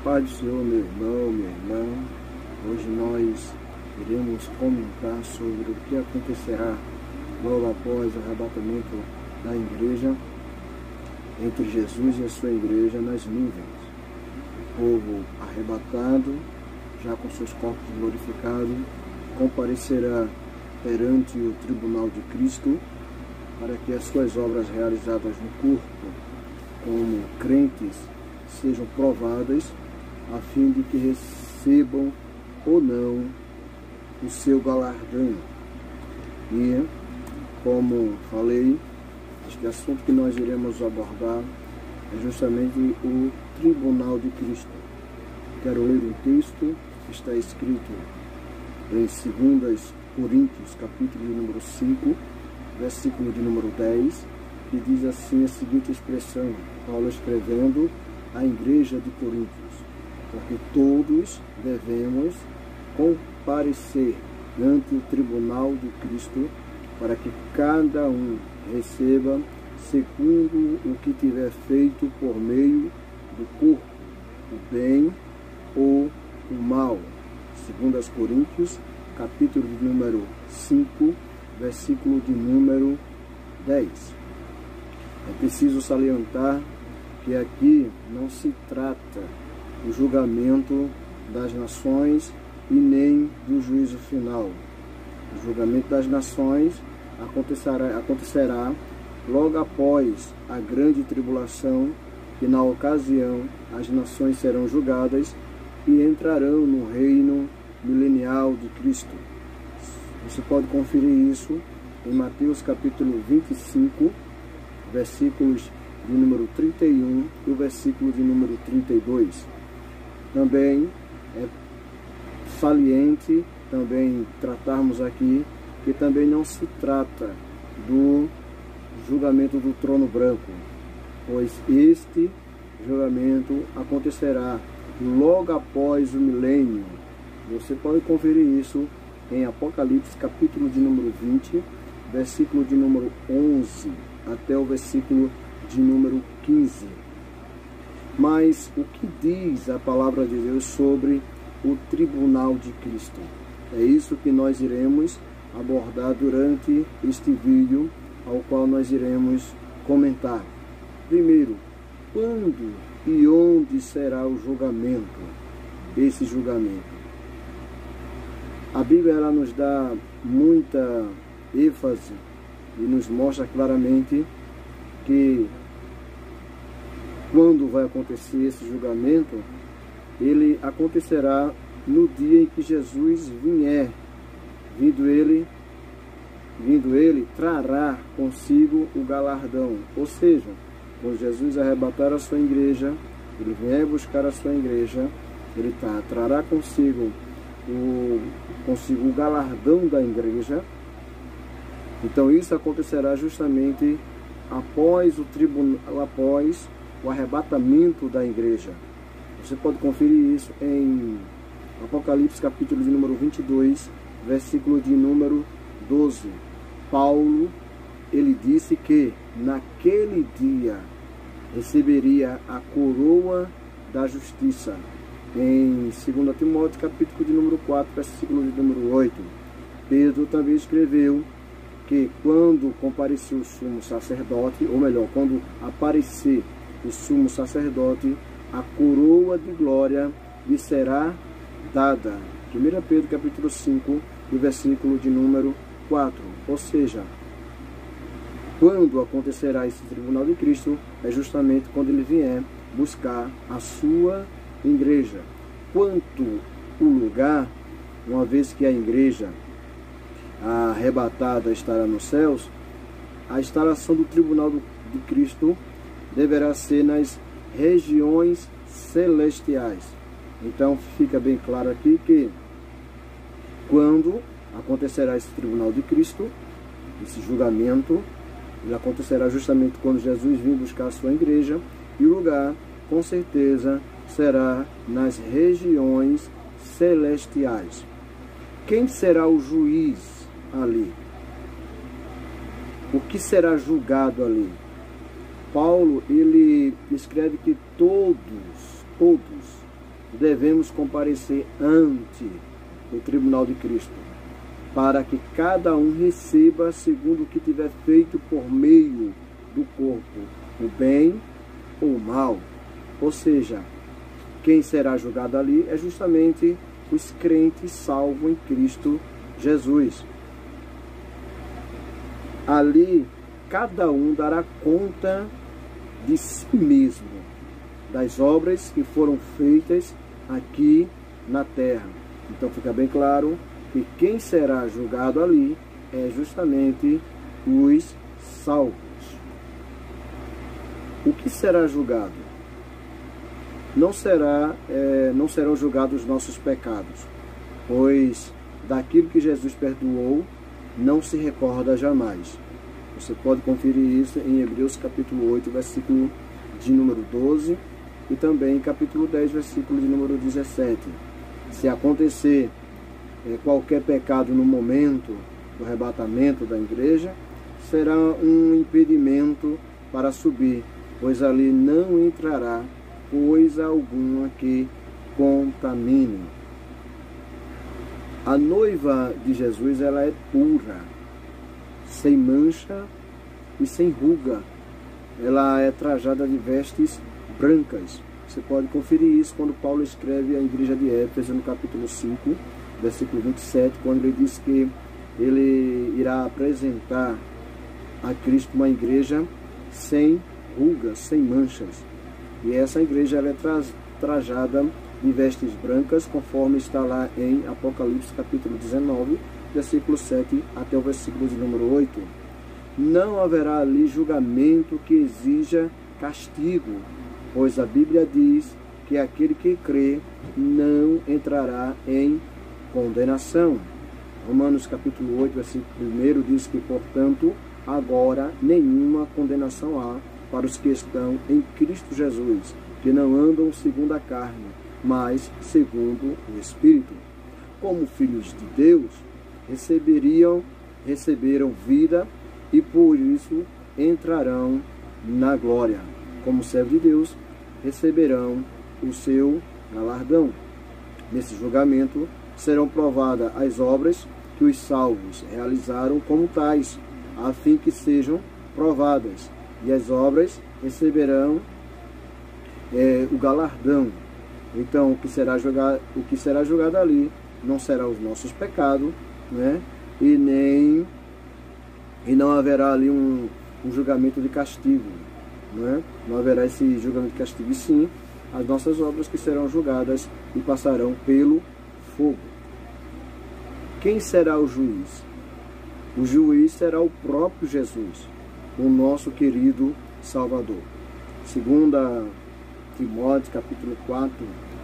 paz do Senhor, meu irmão, minha irmã. Hoje nós iremos comentar sobre o que acontecerá logo após o arrebatamento da igreja, entre Jesus e a sua igreja nas nuvens. O povo arrebatado, já com seus corpos glorificados, comparecerá perante o tribunal de Cristo, para que as suas obras realizadas no corpo, como crentes, sejam provadas, a fim de que recebam ou não o seu galardão. E, como falei, este assunto que nós iremos abordar é justamente o tribunal de Cristo. Quero ler um texto que está escrito em 2 Coríntios, capítulo de número 5, versículo de número 10, que diz assim a seguinte expressão, Paulo escrevendo à igreja de Coríntios: porque todos devemos comparecer ante o tribunal de Cristo, para que cada um receba segundo o que tiver feito por meio do corpo, o bem ou o mal. 2 Coríntios, capítulo de número 5, versículo de número 10. É preciso salientar que aqui não se trata do julgamento das nações e nem do juízo final. O julgamento das nações acontecerá logo após a grande tribulação, que na ocasião as nações serão julgadas e entrarão no reino milenial de Cristo. Você pode conferir isso em Mateus capítulo 25, versículos de número 31 e o versículo de número 32. Também é saliente também tratarmos aqui que também não se trata do julgamento do trono branco, pois este julgamento acontecerá logo após o milênio. Você pode conferir isso em Apocalipse capítulo de número 20, versículo de número 11 até o versículo de número 15. Mas o que diz a palavra de Deus sobre o tribunal de Cristo? É isso que nós iremos abordar durante este vídeo, ao qual nós iremos comentar. Primeiro, quando e onde será o julgamento? Esse julgamento. A Bíblia ela nos dá muita ênfase e nos mostra claramente que quando vai acontecer esse julgamento, ele acontecerá no dia em que Jesus vier. Vindo ele, trará consigo o galardão. Ou seja, quando Jesus arrebatar a sua igreja, ele vier buscar a sua igreja, ele trará consigo o galardão da igreja. Então isso acontecerá justamente após o arrebatamento da igreja. Você pode conferir isso em Apocalipse capítulo de número 22, versículo de número 12. Paulo, ele disse que naquele dia receberia a coroa da justiça. Em 2 Timóteo capítulo de número 4, versículo de número 8. Pedro também escreveu que quando comparecer o sumo sacerdote, ou melhor, quando aparecer o sumo sacerdote, a coroa de glória lhe será dada. 1 Pedro capítulo 5, e versículo de número 4. Ou seja, quando acontecerá esse tribunal de Cristo, é justamente quando ele vier buscar a sua igreja. Quanto o lugar, uma vez que a igreja arrebatada estará nos céus, a instalação do tribunal de Cristo deverá ser nas regiões celestiais. Então fica bem claro aqui que quando acontecerá esse tribunal de Cristo, esse julgamento, ele acontecerá justamente quando Jesus vir buscar a sua igreja, e o lugar, com certeza, será nas regiões celestiais. Quem será o juiz ali? O que será julgado ali? Paulo, ele escreve que todos devemos comparecer ante o tribunal de Cristo, para que cada um receba segundo o que tiver feito por meio do corpo, o bem ou o mal. Ou seja, quem será julgado ali é justamente os crentes salvos em Cristo Jesus. Ali, cada um dará conta de si mesmo, das obras que foram feitas aqui na terra. Então fica bem claro que quem será julgado ali é justamente os salvos. O que será julgado? Não serão julgados os nossos pecados, pois daquilo que Jesus perdoou não se recorda jamais. Você pode conferir isso em Hebreus capítulo 8, versículo de número 12 e também capítulo 10, versículo de número 17. Se acontecer qualquer pecado no momento do arrebatamento da igreja, será um impedimento para subir, pois ali não entrará coisa alguma que contamine. A noiva de Jesus, ela é pura, sem mancha e sem ruga. Ela é trajada de vestes brancas. Você pode conferir isso quando Paulo escreve à igreja de Éfeso, no capítulo 5, versículo 27, quando ele diz que ele irá apresentar a Cristo uma igreja sem rugas, sem manchas. E essa igreja ela é trajada de vestes brancas, conforme está lá em Apocalipse capítulo 19, versículo 7 até o versículo de número 8. Não haverá ali julgamento que exija castigo, pois a Bíblia diz que aquele que crê não entrará em condenação. Romanos capítulo 8, versículo 1 diz que, portanto, agora nenhuma condenação há para os que estão em Cristo Jesus, que não andam segundo a carne, mas segundo o Espírito. Como filhos de Deus, receberam vida e por isso entrarão na glória. Como servo de Deus, receberão o seu galardão. Nesse julgamento serão provadas as obras que os salvos realizaram como tais, a fim que sejam provadas, e as obras receberão o galardão. Então, o que será julgado ali não será os nossos pecados, né? E não haverá ali um julgamento de castigo, né? Não haverá esse julgamento de castigo, e sim as nossas obras que serão julgadas e passarão pelo fogo. Quem será o juiz? O juiz será o próprio Jesus, o nosso querido Salvador. Segunda Timóteo, capítulo 4,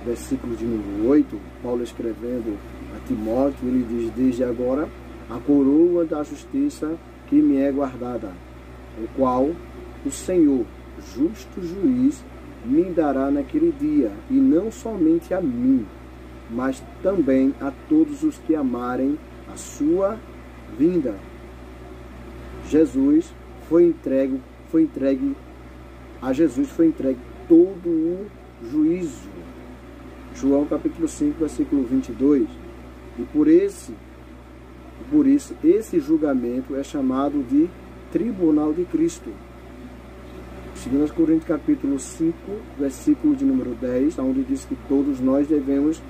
versículo de número 8, Paulo escrevendo a Timóteo, ele diz: desde agora a coroa da justiça que me é guardada, o qual o Senhor, justo juiz, me dará naquele dia, e não somente a mim, mas também a todos os que amarem a sua vinda. A Jesus foi entregue todo o juízo. João capítulo 5, versículo 22. E por isso, esse julgamento é chamado de tribunal de Cristo. 2 Coríntios capítulo 5, versículo de número 10, onde diz que todos nós iremos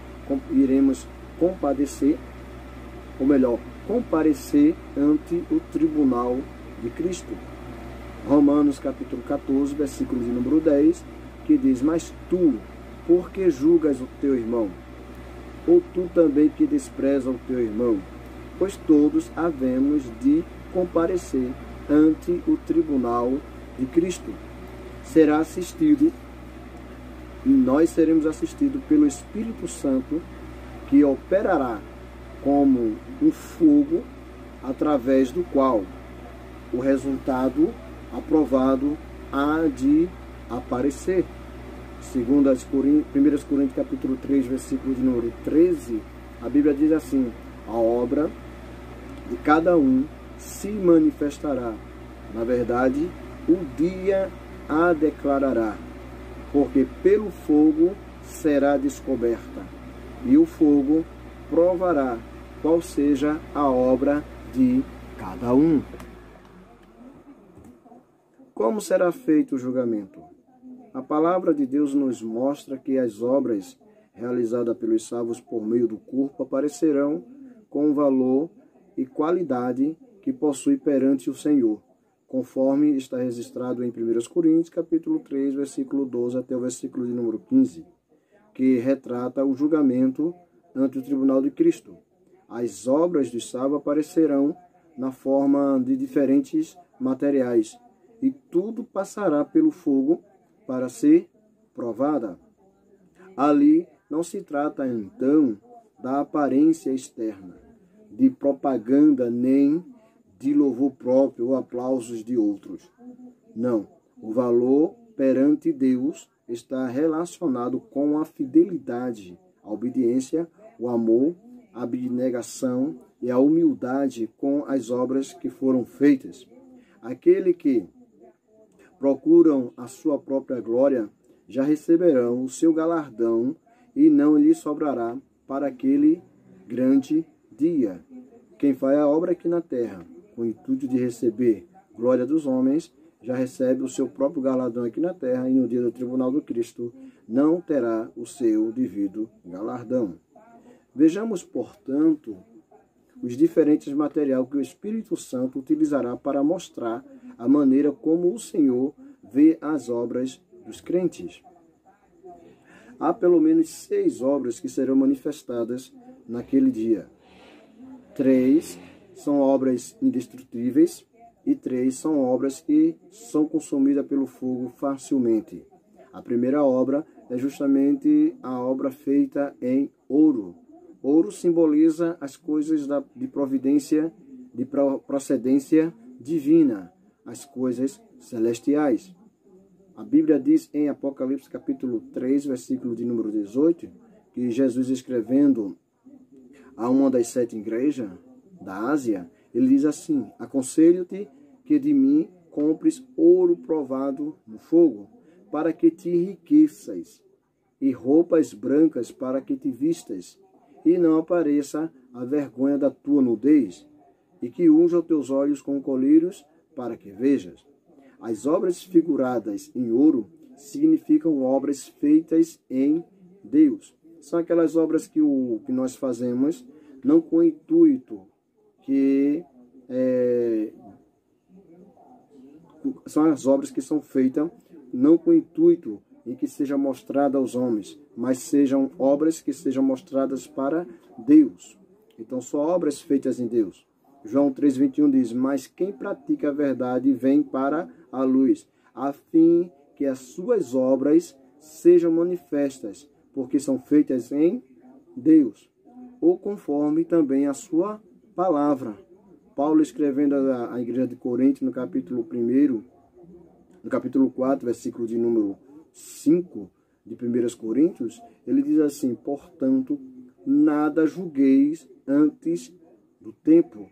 comparecer ante o tribunal de Cristo. Romanos capítulo 14, versículo de número 10, que diz: mas tu, por que julgas o teu irmão? Ou tu também que despreza o teu irmão? Pois todos havemos de comparecer ante o tribunal de Cristo. Nós seremos assistidos pelo Espírito Santo, que operará como um fogo, através do qual o resultado aprovado há de aparecer. Segundo 1 Coríntios capítulo 3, versículo de número 13, a Bíblia diz assim: a obra de cada um se manifestará, na verdade, o dia a declarará, porque pelo fogo será descoberta, e o fogo provará qual seja a obra de cada um. Como será feito o julgamento? A palavra de Deus nos mostra que as obras realizadas pelos salvos por meio do corpo aparecerão com o valor e qualidade que possui perante o Senhor, conforme está registrado em 1 Coríntios, capítulo 3, versículo 12 até o versículo de número 15, que retrata o julgamento ante o tribunal de Cristo. As obras dos salvos aparecerão na forma de diferentes materiais, e tudo passará pelo fogo para ser provada. Ali não se trata, então, da aparência externa, de propaganda, nem de louvor próprio ou aplausos de outros. Não, o valor perante Deus está relacionado com a fidelidade, a obediência, o amor, a abnegação e a humildade com as obras que foram feitas. Aquele que procuram a sua própria glória já receberão o seu galardão e não lhe sobrará para aquele grande dia. Quem faz a obra aqui na terra, com o intuito de receber glória dos homens, já recebe o seu próprio galardão aqui na terra, e no dia do tribunal do Cristo não terá o seu devido galardão. Vejamos, portanto, os diferentes materiais que o Espírito Santo utilizará para mostrar a maneira como o Senhor vê as obras dos crentes. Há pelo menos 6 obras que serão manifestadas naquele dia. 3 são obras indestrutíveis e 3 são obras que são consumidas pelo fogo facilmente. A primeira obra é justamente a obra feita em ouro. Ouro simboliza as coisas de providência, de procedência divina, as coisas celestiais. A Bíblia diz em Apocalipse capítulo 3, versículo de número 18, que Jesus, escrevendo a uma das 7 igrejas da Ásia, ele diz assim: aconselho-te que de mim compres ouro provado no fogo, para que te enriqueças, e roupas brancas para que te vistas, e não apareça a vergonha da tua nudez, e que unja os teus olhos com colírios, para que vejas. As obras figuradas em ouro significam obras feitas em Deus. São aquelas obras que nós fazemos não com o intuito são as obras que são feitas não com o intuito em que seja mostrada aos homens, mas sejam obras que sejam mostradas para Deus. Então, são obras feitas em Deus. João 3,21 diz: mas quem pratica a verdade vem para a luz, a fim que as suas obras sejam manifestas, porque são feitas em Deus, ou conforme também a sua palavra. Paulo, escrevendo à igreja de Corinto, no capítulo 1, no capítulo 4, versículo de número 5 de 1 Coríntios, ele diz assim: portanto, nada julgueis antes do tempo,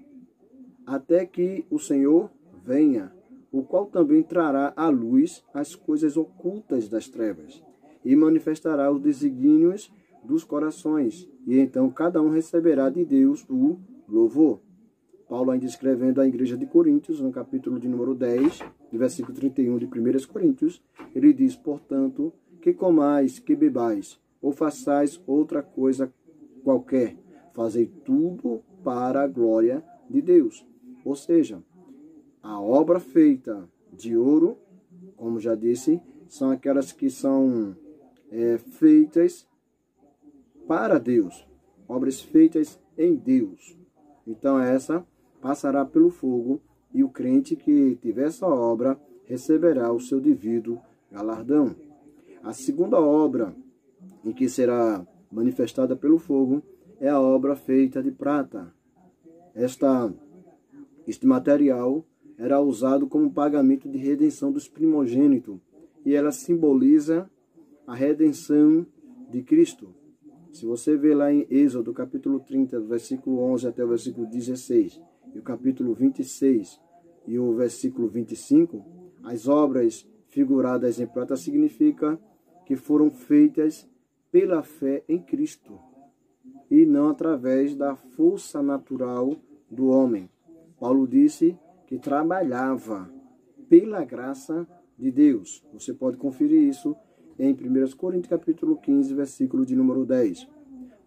até que o Senhor venha, o qual também trará à luz as coisas ocultas das trevas, e manifestará os desígnios dos corações, e então cada um receberá de Deus o louvor. Paulo, ainda escrevendo à igreja de Coríntios, no capítulo de número 10, versículo 31 de 1 Coríntios, ele diz: portanto, que comais, que bebais, ou façais outra coisa qualquer, fazei tudo para a glória de Deus. Ou seja, a obra feita de ouro, como já disse, são aquelas que são feitas para Deus, obras feitas em Deus. Então essa passará pelo fogo, e o crente que tiver essa obra receberá o seu devido galardão. A segunda obra em que será manifestada pelo fogo é a obra feita de prata. Este material era usado como pagamento de redenção dos primogênitos, e ela simboliza a redenção de Cristo. Se você ver lá em Êxodo, capítulo 30, versículo 11 até o versículo 16, e o capítulo 26 e o versículo 25, as obras figuradas em prata significa que foram feitas pela fé em Cristo e não através da força natural do homem. Paulo disse que trabalhava pela graça de Deus. Você pode conferir isso em 1 Coríntios capítulo 15, versículo de número 10.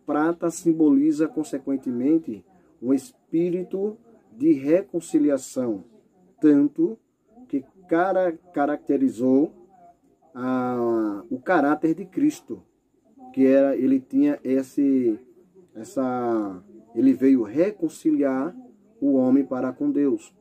Prata simboliza, consequentemente, um espírito de reconciliação, tanto que caracterizou o caráter de Cristo, que era, ele tinha ele veio reconciliar o homem para com Deus.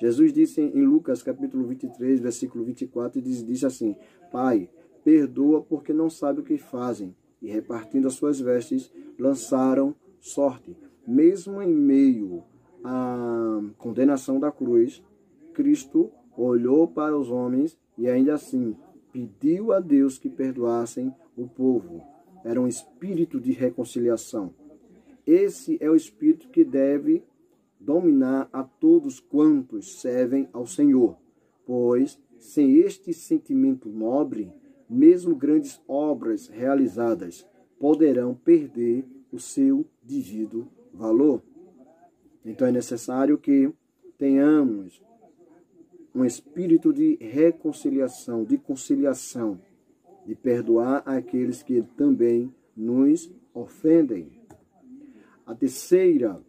Jesus disse em Lucas capítulo 23, versículo 24, diz assim: Pai, perdoa porque não sabe o que fazem. E repartindo as suas vestes, lançaram sorte. Mesmo em meio à condenação da cruz, Cristo olhou para os homens e ainda assim pediu a Deus que perdoassem o povo. Era um espírito de reconciliação. Esse é o espírito que deve dominar a todos quantos servem ao Senhor, pois sem este sentimento nobre, mesmo grandes obras realizadas poderão perder o seu devido valor. Então é necessário que tenhamos um espírito de reconciliação, de conciliação, de perdoar aqueles que também nos ofendem. A terceira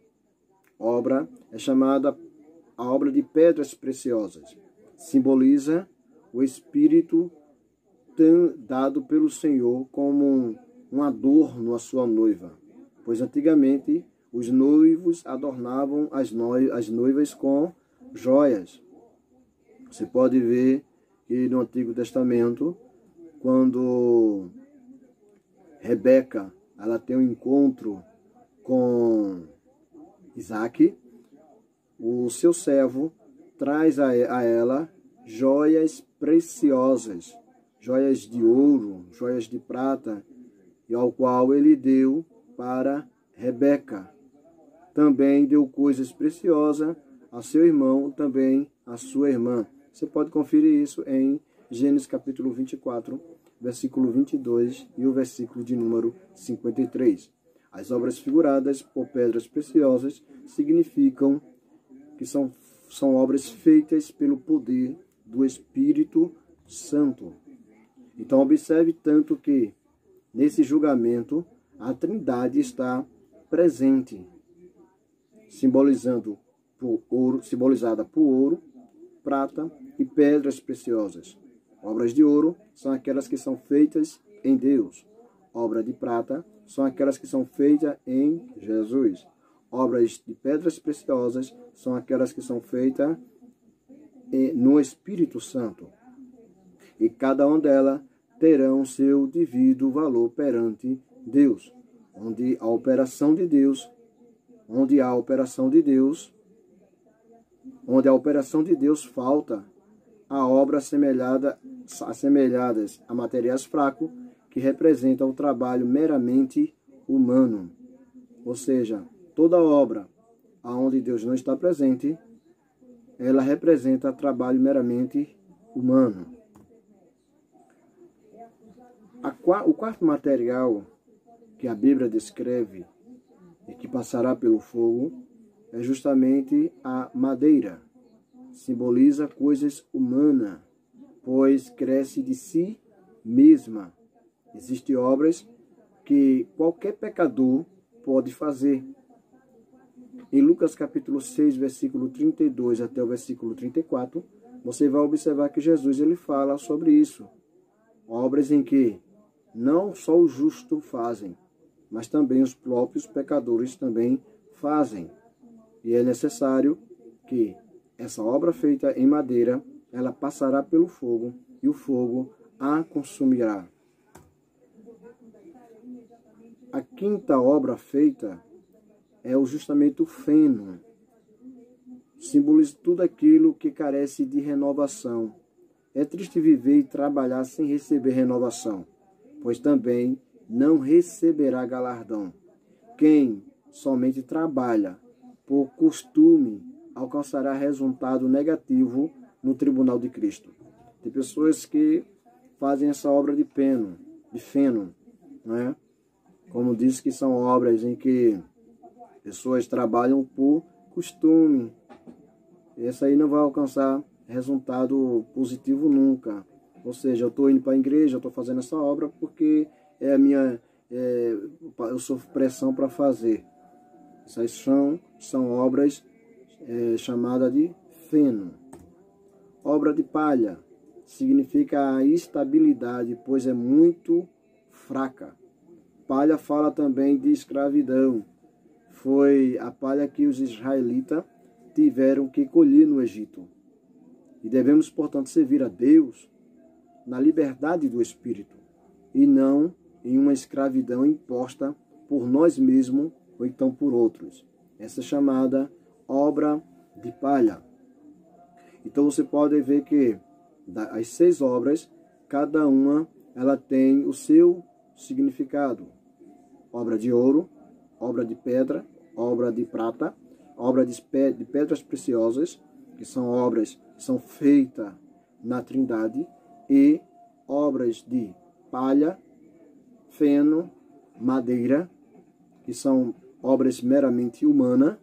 obra é chamada a obra de pedras preciosas. Simboliza o espírito dado pelo Senhor como um adorno à sua noiva, pois antigamente os noivos adornavam as noivas com joias. Você pode ver que no Antigo Testamento, quando Rebeca ela tem um encontro com Isaac, o seu servo traz a ela joias preciosas, joias de ouro, joias de prata, e ao qual ele deu para Rebeca. Também deu coisas preciosas a seu irmão, também a sua irmã. Você pode conferir isso em Gênesis capítulo 24, versículo 22 e o versículo de número 53. As obras figuradas por pedras preciosas significam que são obras feitas pelo poder do Espírito Santo. Então observe tanto que nesse julgamento a Trindade está presente, simbolizada por ouro, prata e pedras preciosas. Obras de ouro são aquelas que são feitas em Deus. Obra de prata são aquelas que são feitas em Jesus. Obras de pedras preciosas são aquelas que são feitas no Espírito Santo. E cada uma delas terão seu devido valor perante Deus. Onde há operação de Deus, falta a obra assemelhadas a materiais fracos que representam o trabalho meramente humano. Ou seja, toda obra onde Deus não está presente, ela representa trabalho meramente humano. O quarto material que a Bíblia descreve e que passará pelo fogo é justamente a madeira. Simboliza coisas humanas, pois cresce de si mesma. Existem obras que qualquer pecador pode fazer. Em Lucas capítulo 6, versículo 32 até o versículo 34, você vai observar que Jesus ele fala sobre isso. Obras em que não só os justos fazem, mas também os próprios pecadores também fazem. E é necessário que essa obra feita em madeira, ela passará pelo fogo e o fogo a consumirá. A quinta obra feita é justamente o feno. Simboliza tudo aquilo que carece de renovação. É triste viver e trabalhar sem receber renovação, pois também não receberá galardão. Quem somente trabalha por costume alcançará resultado negativo no tribunal de Cristo. Tem pessoas que fazem essa obra de feno, né? Como diz que são obras em que pessoas trabalham por costume. Esse aí não vai alcançar resultado positivo nunca. Ou seja, eu estou indo para a igreja, eu estou fazendo essa obra porque é a minha, eu sofro pressão para fazer. Essas são obras chamadas de feno. Obra de palha significa a estabilidade, pois é muito fraca. Palha fala também de escravidão. Foi a palha que os israelitas tiveram que colher no Egito. E devemos, portanto, servir a Deus na liberdade do Espírito e não em uma escravidão imposta por nós mesmos ou então por outros. Essa é chamada obra de palha. Então você pode ver que as 6 obras, cada uma ela tem o seu significado. Obra de ouro, obra de pedra, obra de prata, obra de pedras preciosas, que são obras que são feitas na Trindade, e obras de palha, feno, madeira, que são obras meramente humanas,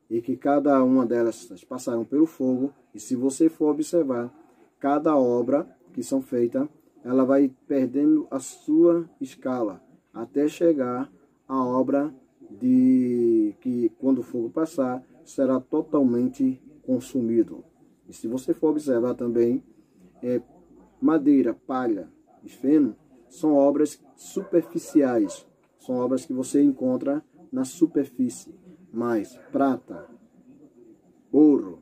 e que cada uma delas passaram pelo fogo, e se você for observar, cada obra que são feitas, ela vai perdendo a sua escala, até chegar à obra que quando o fogo passar, será totalmente consumido. E se você for observar também, madeira, palha e feno são obras superficiais, são obras que você encontra na superfície, mas prata, ouro,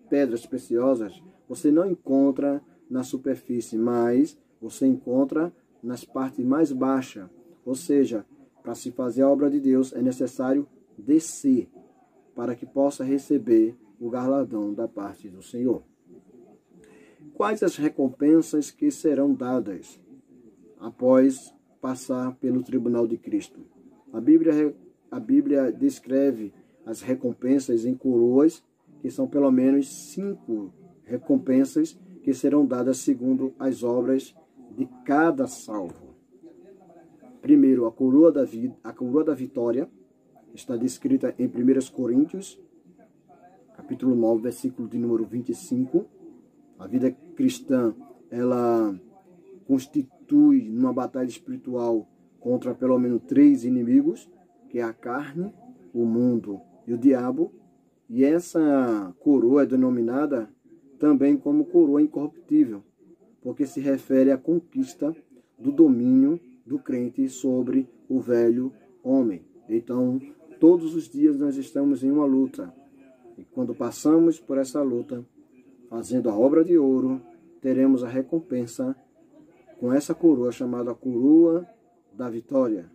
pedras preciosas, você não encontra na superfície, mas você encontra nas partes mais baixas. Ou seja, para se fazer a obra de Deus é necessário descer, para que possa receber o galardão da parte do Senhor. Quais as recompensas que serão dadas após passar pelo tribunal de Cristo? A Bíblia descreve as recompensas em coroas, que são pelo menos 5 recompensas que serão dadas segundo as obras de cada salvo. Primeiro, a coroa da vitória, está descrita em 1 Coríntios, capítulo 9, versículo de número 25. A vida cristã, ela constitui numa batalha espiritual contra pelo menos 3 inimigos, que é a carne, o mundo e o diabo. E essa coroa é denominada também como coroa incorruptível, porque se refere à conquista do domínio do crente sobre o velho homem. Então, todos os dias nós estamos em uma luta. E quando passamos por essa luta, fazendo a obra de ouro, teremos a recompensa com essa coroa chamada coroa da vitória.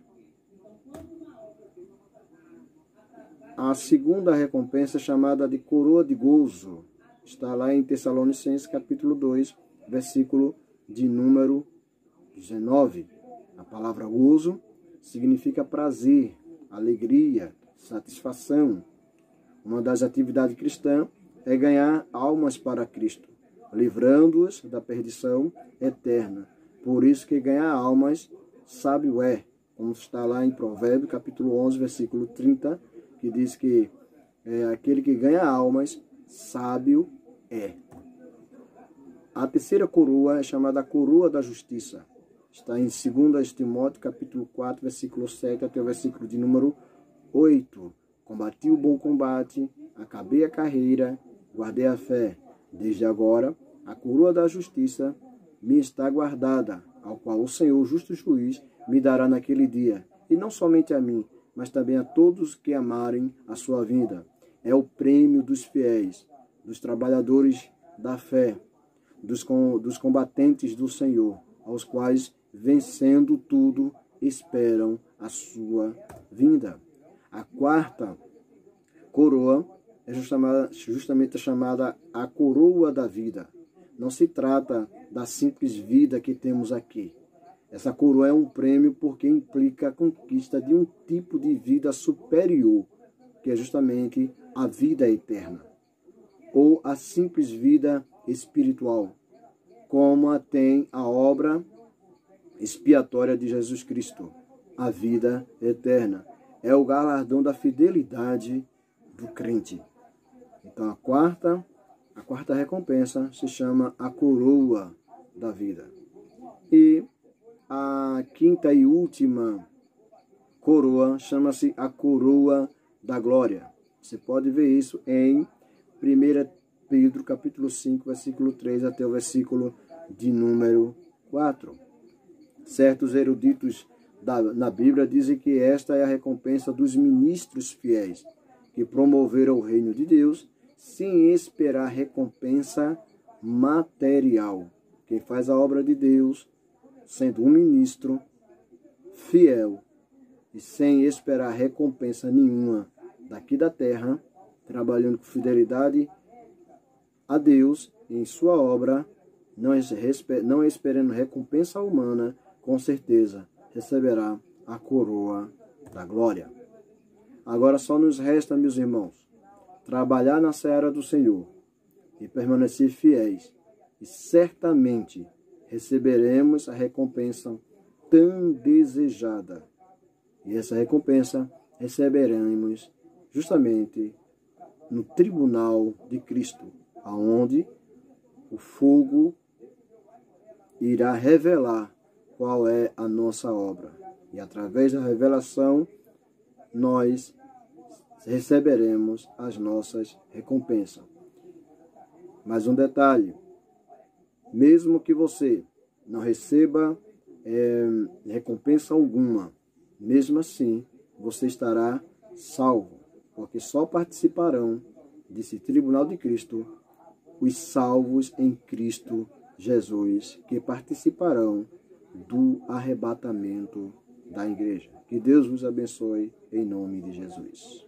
A segunda recompensa é chamada de coroa de gozo. Está lá em Tessalonicenses capítulo 2, versículo de número 19. A palavra gozo significa prazer, alegria, satisfação. Uma das atividades cristãs é ganhar almas para Cristo, livrando-as da perdição eterna. Por isso que ganhar almas, sábio é, como está lá em Provérbios, capítulo 11, versículo 30, que diz que aquele que ganha almas, sábio é. A terceira coroa é chamada coroa da justiça. Está em 2 Timóteo, capítulo 4, versículo 7 até o versículo de número 8. Combati o bom combate, acabei a carreira, guardei a fé. Desde agora, a coroa da justiça me está guardada, ao qual o Senhor, justo juiz, me dará naquele dia. E não somente a mim, mas também a todos que amarem a sua vida. É o prêmio dos fiéis, dos trabalhadores da fé, dos combatentes do Senhor, aos quais, vencendo tudo, esperam a sua vinda. A quarta coroa é justamente chamada a coroa da vida. Não se trata da simples vida que temos aqui. Essa coroa é um prêmio porque implica a conquista de um tipo de vida superior, que é justamente a vida eterna, ou a simples vida espiritual, como a tem a obra expiatória de Jesus Cristo, a vida eterna. É o galardão da fidelidade do crente. Então a quarta recompensa se chama a coroa da vida. E a quinta e última coroa chama-se a coroa da glória. Você pode ver isso em 1 Pedro capítulo 5, versículo 3 até o versículo de número 4. Certos eruditos na Bíblia dizem que esta é a recompensa dos ministros fiéis, que promoveram o reino de Deus sem esperar recompensa material. Quem faz a obra de Deus, sendo um ministro fiel e sem esperar recompensa nenhuma daqui da terra, trabalhando com fidelidade a Deus em sua obra, não esperando recompensa humana, com certeza receberá a coroa da glória. Agora só nos resta, meus irmãos, trabalhar na seara do Senhor e permanecer fiéis, e certamente receberemos a recompensa tão desejada. E essa recompensa receberemos justamente no tribunal de Cristo, aonde o fogo irá revelar qual é a nossa obra. E através da revelação, nós receberemos as nossas recompensas. Mais um detalhe: mesmo que você não receba recompensa alguma, mesmo assim você estará salvo, porque só participarão desse tribunal de Cristo os salvos em Cristo Jesus, que participarão do arrebatamento da igreja. Que Deus vos abençoe em nome de Jesus.